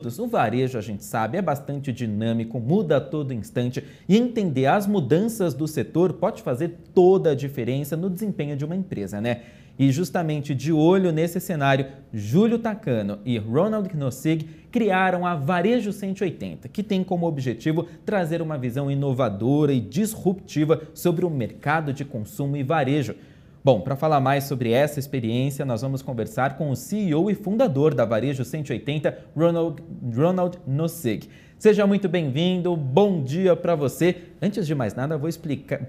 produtos. O varejo, a gente sabe, é bastante dinâmico, muda a todo instante e entender as mudanças do setor pode fazer toda a diferença no desempenho de uma empresa, né? E justamente de olho nesse cenário, Júlio Takano e Ronald Knossig criaram a Varejo 180, que tem como objetivo trazer uma visão inovadora e disruptiva sobre o mercado de consumo e varejo. Bom, para falar mais sobre essa experiência, nós vamos conversar com o CEO e fundador da Varejo 180, Ronald Knossig. Seja muito bem-vindo, bom dia para você. Antes de mais nada, eu vou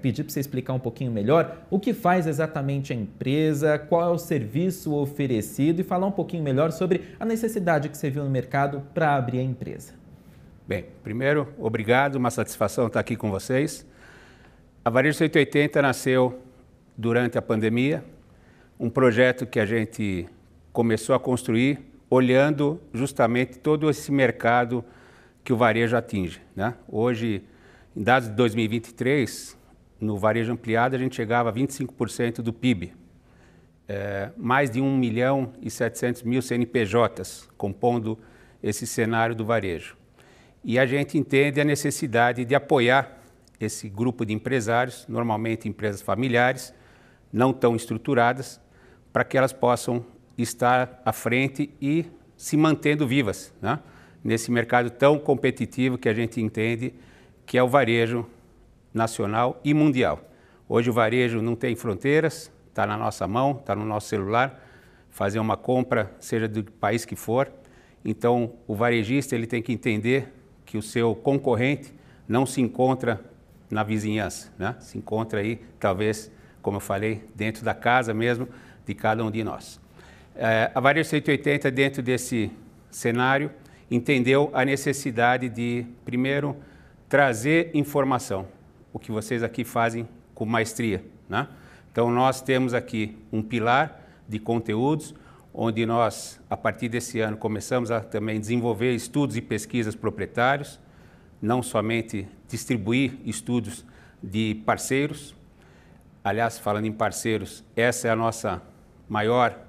pedir para você explicar um pouquinho melhor o que faz exatamente a empresa, qual é o serviço oferecido e falar um pouquinho melhor sobre a necessidade que você viu no mercado para abrir a empresa. Bem, primeiro, obrigado, uma satisfação estar aqui com vocês. A Varejo 180 nasceu durante a pandemia, um projeto que a gente começou a construir olhando justamente todo esse mercado que o varejo atinge, né? Hoje, em dados de 2023, no varejo ampliado, a gente chegava a 25% do PIB. Mais de 1.700.000 CNPJs compondo esse cenário do varejo. E a gente entende a necessidade de apoiar esse grupo de empresários, normalmente empresas familiares, não tão estruturadas, para que elas possam estar à frente e se mantendo vivas, né? Nesse mercado tão competitivo que a gente entende que é o varejo nacional e mundial. Hoje o varejo não tem fronteiras, está na nossa mão, está no nosso celular, fazer uma compra, seja do país que for. Então o varejista ele tem que entender que o seu concorrente não se encontra na vizinhança, né? Se encontra aí, talvez, como eu falei, dentro da casa mesmo de cada um de nós. A Varejo 180, dentro desse cenário, entendeu a necessidade de, primeiro, trazer informação, o que vocês aqui fazem com maestria, né? Então, nós temos aqui um pilar de conteúdos, onde nós, a partir desse ano, começamos a também desenvolver estudos e pesquisas proprietários, não somente distribuir estudos de parceiros. Aliás, falando em parceiros, essa é a nossa maior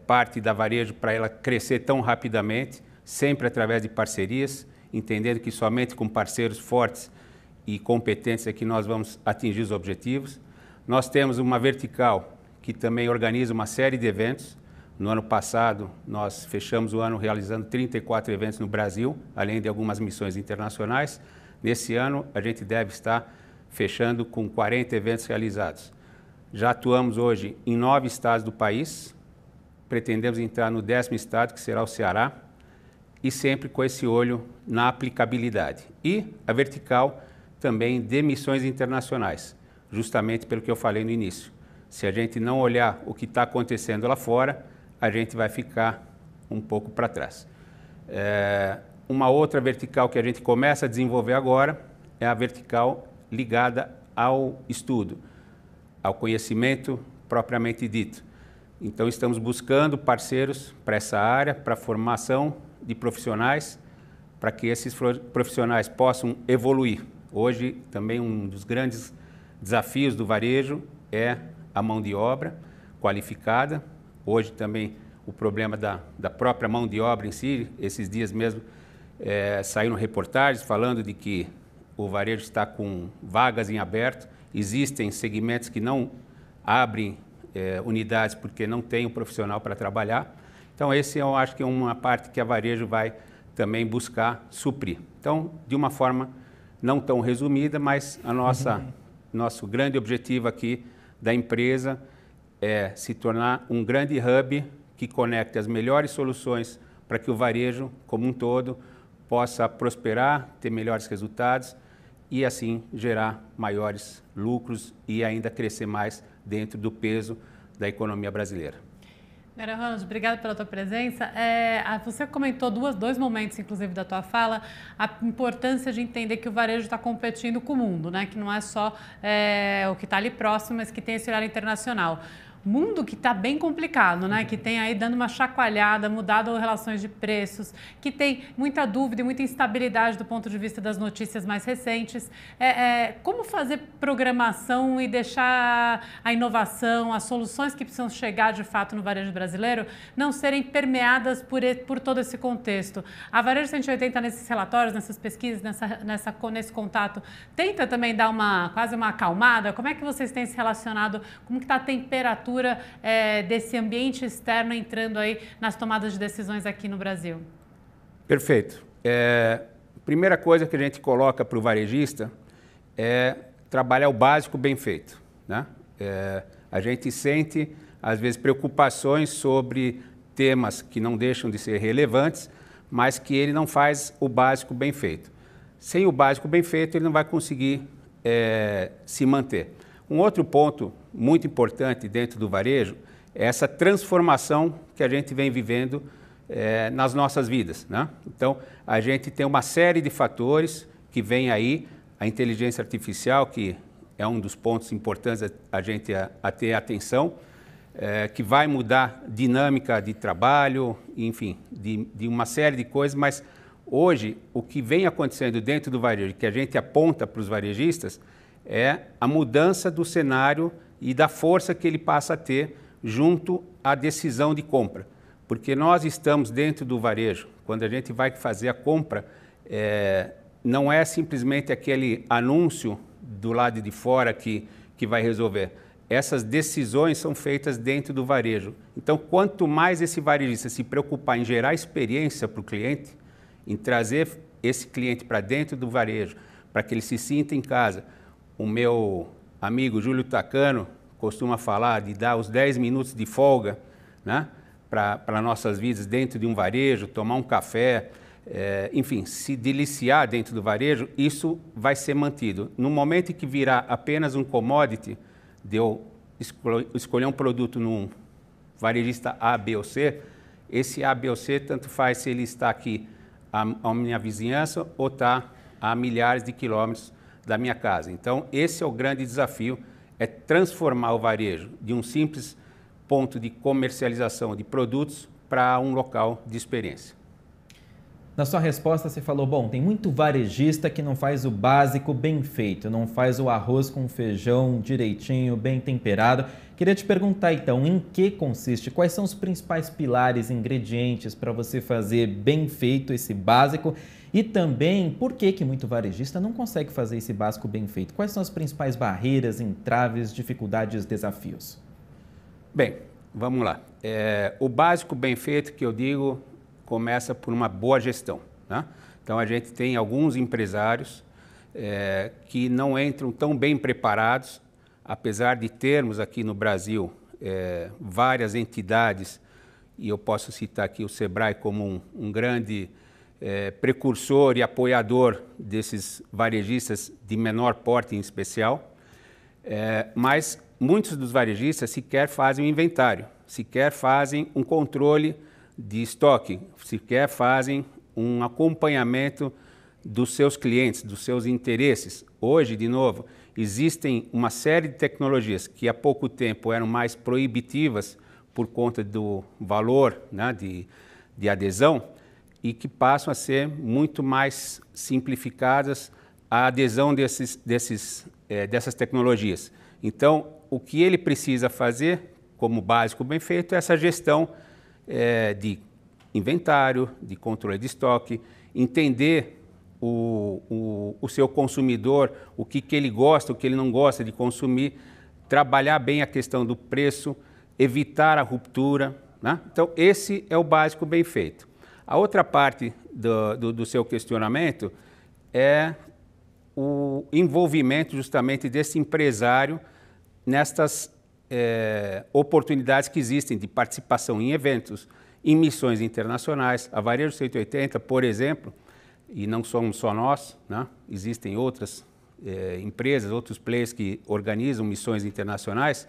parte da varejo para ela crescer tão rapidamente, sempre através de parcerias, entendendo que somente com parceiros fortes e competentes é que nós vamos atingir os objetivos. Nós temos uma vertical que também organiza uma série de eventos. No ano passado, nós fechamos o ano realizando 34 eventos no Brasil, além de algumas missões internacionais. Nesse ano, a gente deve estar fechando com 40 eventos realizados. Já atuamos hoje em 9 estados do país, pretendemos entrar no 10º estado, que será o Ceará, e sempre com esse olho na aplicabilidade. E a vertical também de missões internacionais, justamente pelo que eu falei no início. Se a gente não olhar o que está acontecendo lá fora, a gente vai ficar um pouco para trás. Uma outra vertical que a gente começa a desenvolver agora é a vertical ligada ao estudo, ao conhecimento propriamente dito. Então, estamos buscando parceiros para essa área, para a formação de profissionais, para que esses profissionais possam evoluir. Hoje, também um dos grandes desafios do varejo é a mão de obra qualificada. Hoje também o problema da própria mão de obra em si, esses dias mesmo saíram reportagens falando de que o varejo está com vagas em aberto, existem segmentos que não abrem unidades porque não tem um profissional para trabalhar. Então, esse eu acho que é uma parte que a varejo vai também buscar suprir. Então, de uma forma não tão resumida, mas nosso grande objetivo aqui da empresa é se tornar um grande hub que conecte as melhores soluções para que o varejo, como um todo, possa prosperar, ter melhores resultados e, assim, gerar maiores lucros e ainda crescer mais dentro do peso da economia brasileira. Ronald, obrigada pela tua presença. Você comentou dois momentos, inclusive, da tua fala, a importância de entender que o varejo está competindo com o mundo, né? Que não é só o que está ali próximo, mas que tem esse olhar internacional. mundo que está bem complicado, né? Que tem aí dando uma chacoalhada, mudado relações de preços, que tem muita dúvida e muita instabilidade do ponto de vista das notícias mais recentes. Como fazer programação e deixar a inovação, as soluções que precisam chegar de fato no varejo brasileiro não serem permeadas por todo esse contexto? A Varejo 180, nesses relatórios, nessas pesquisas, nesse contato, tenta também dar quase uma acalmada? Como é que vocês têm se relacionado? Como que está a temperatura desse ambiente externo entrando aí nas tomadas de decisões aqui no Brasil? Perfeito. Primeira coisa que a gente coloca para o varejista é trabalhar o básico bem feito, né? A gente sente, às vezes, preocupações sobre temas que não deixam de ser relevantes, mas que ele não faz o básico bem feito. Sem o básico bem feito, ele não vai conseguir se manter. Um outro ponto muito importante dentro do varejo é essa transformação que a gente vem vivendo nas nossas vidas, né? Então, a gente tem uma série de fatores que vem aí, a inteligência artificial, que é um dos pontos importantes a gente ter atenção, que vai mudar dinâmica de trabalho, enfim, de uma série de coisas, mas hoje o que vem acontecendo dentro do varejo, que a gente aponta para os varejistas, é a mudança do cenário e da força que ele passa a ter junto à decisão de compra. Porque nós estamos dentro do varejo, quando a gente vai fazer a compra, não é simplesmente aquele anúncio do lado de fora que vai resolver. Essas decisões são feitas dentro do varejo. Então, quanto mais esse varejista se preocupar em gerar experiência para o cliente, em trazer esse cliente para dentro do varejo, para que ele se sinta em casa. O meu amigo Júlio Tacano costuma falar de dar os 10 minutos de folga, né, para nossas vidas dentro de um varejo, tomar um café, enfim, se deliciar dentro do varejo, isso vai ser mantido. No momento em que virar apenas um commodity, de eu escolher um produto num varejista A, B ou C, esse A, B ou C, tanto faz se ele está aqui à minha vizinhança ou está a milhares de quilômetros da minha casa. Então, esse é o grande desafio, é transformar o varejo de um simples ponto de comercialização de produtos para um local de experiência. Na sua resposta, você falou, bom, tem muito varejista que não faz o básico bem feito, não faz o arroz com feijão direitinho, bem temperado. Queria te perguntar, então, em que consiste? Quais são os principais pilares, ingredientes para você fazer bem feito esse básico? E também, por que muito varejista não consegue fazer esse básico bem feito? Quais são as principais barreiras, entraves, dificuldades, desafios? Bem, vamos lá. O básico bem feito, que eu digo, começa por uma boa gestão, né? Então, a gente tem alguns empresários que não entram tão bem preparados, apesar de termos aqui no Brasil várias entidades, e eu posso citar aqui o Sebrae como um grande precursor e apoiador desses varejistas de menor porte em especial, mas muitos dos varejistas sequer fazem um inventário, sequer fazem um controle de estoque, sequer fazem um acompanhamento dos seus clientes, dos seus interesses. Hoje, de novo, existem uma série de tecnologias que há pouco tempo eram mais proibitivas por conta do valor, né, de adesão, e que passam a ser muito mais simplificadas a adesão dessas tecnologias. Então, o que ele precisa fazer, como básico bem feito, é essa gestão de inventário, de controle de estoque, entender o seu consumidor, o que ele gosta, o que ele não gosta de consumir, trabalhar bem a questão do preço, evitar a ruptura, né? Então, esse é o básico bem feito. A outra parte do seu questionamento é o envolvimento justamente desse empresário nestas oportunidades que existem de participação em eventos, em missões internacionais. A Varejo 180, por exemplo, e não somos só nós, né? Existem outras empresas, outros players que organizam missões internacionais,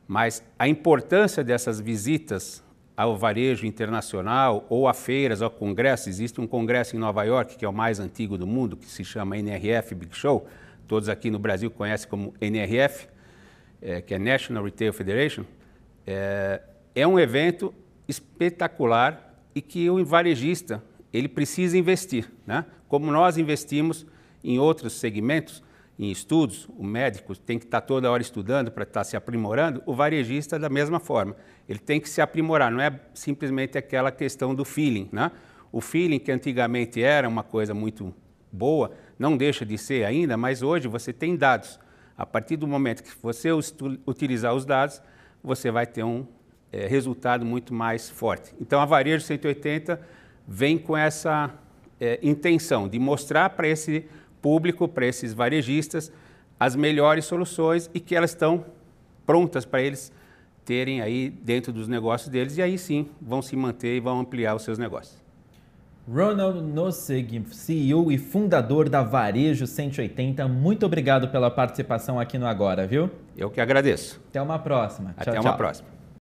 mas a importância dessas visitas ao varejo internacional ou a feiras, ao congresso, existe um congresso em Nova York, que é o mais antigo do mundo, que se chama NRF Big Show, todos aqui no Brasil conhecem como NRF, que é National Retail Federation, é um evento espetacular e que o varejista ele precisa investir, né? Como nós investimos em outros segmentos, em estudos, o médico tem que estar toda hora estudando para estar se aprimorando, o varejista da mesma forma. Ele tem que se aprimorar, não é simplesmente aquela questão do feeling, né? O feeling que antigamente era uma coisa muito boa, não deixa de ser ainda, mas hoje você tem dados. A partir do momento que você utilizar os dados, você vai ter um resultado muito mais forte. Então a Varejo 180 vem com essa intenção de mostrar para esse público, para esses varejistas, as melhores soluções e que elas estão prontas para eles terem aí dentro dos negócios deles e aí sim vão se manter e vão ampliar os seus negócios. Ronald Nossig, CEO e fundador da Varejo 180, muito obrigado pela participação aqui no Agora, viu? Eu que agradeço. Até uma próxima. Até uma próxima.